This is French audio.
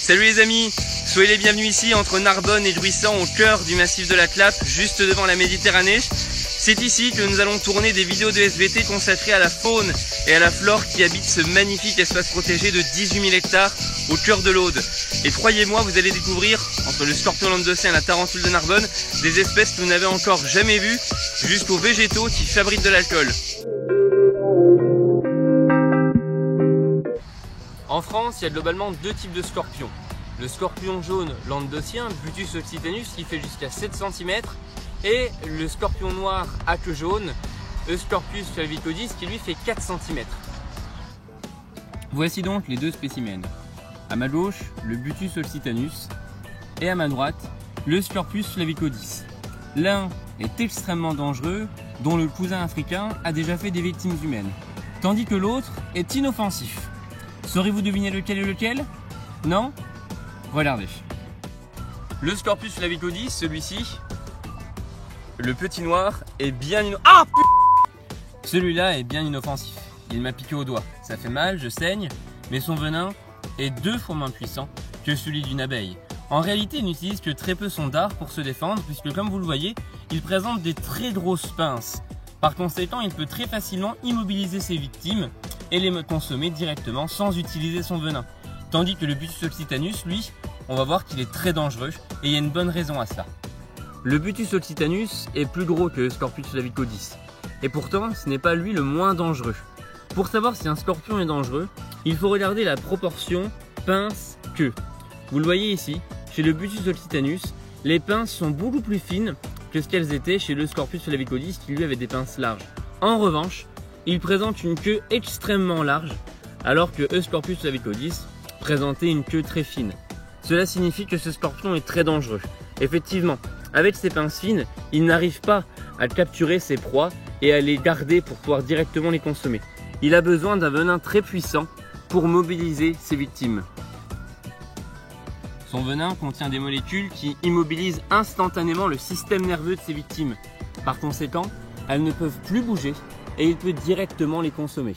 Salut les amis, soyez les bienvenus ici entre Narbonne et Jouissant au cœur du massif de la Clappe, juste devant la Méditerranée. C'est ici que nous allons tourner des vidéos de SVT consacrées à la faune et à la flore qui habitent ce magnifique espace protégé de 18 000 hectares au cœur de l'Aude. Et croyez-moi, vous allez découvrir, entre le scorpion languedocien et la tarentule de Narbonne, des espèces que vous n'avez encore jamais vues, jusqu'aux végétaux qui fabriquent de l'alcool. En France, il y a globalement deux types de scorpions. Le scorpion jaune languedocien, Butus occitanus, qui fait jusqu'à 7 cm, et le scorpion noir à queue jaune, Euscorpius flavicodis, qui lui fait 4 cm. Voici donc les deux spécimens. À ma gauche, le Butus occitanus, et à ma droite, le Euscorpius flavicodis. L'un est extrêmement dangereux, dont le cousin africain a déjà fait des victimes humaines, tandis que l'autre est inoffensif. Saurez-vous deviner lequel est lequel? Non? Regardez. Le Scorpius flavicodis, celui-ci, le petit noir, est bien Celui-là est bien inoffensif. Il m'a piqué au doigt. Ça fait mal, je saigne, mais son venin est 2 fois moins puissant que celui d'une abeille. En réalité, il n'utilise que très peu son dard pour se défendre, puisque comme vous le voyez, il présente des très grosses pinces. Par conséquent, il peut très facilement immobiliser ses victimes et les consommer directement sans utiliser son venin. Tandis que le Butus occitanus, lui, on va voir qu'il est très dangereux et il y a une bonne raison à cela. Le Butus occitanus est plus gros que le Scorpius flavicodis et pourtant ce n'est pas lui le moins dangereux. Pour savoir si un scorpion est dangereux, il faut regarder la proportion pince-queue. Vous le voyez ici, chez le Butus occitanus, les pinces sont beaucoup plus fines que ce qu'elles étaient chez le Scorpius flavicodis qui lui avait des pinces larges. En revanche, il présente une queue extrêmement large, alors que Euscorpius flavicodis présentait une queue très fine. Cela signifie que ce scorpion est très dangereux. Effectivement, avec ses pinces fines, il n'arrive pas à capturer ses proies et à les garder pour pouvoir directement les consommer. Il a besoin d'un venin très puissant pour mobiliser ses victimes. Son venin contient des molécules qui immobilisent instantanément le système nerveux de ses victimes. Par conséquent, elles ne peuvent plus bouger et il peut directement les consommer.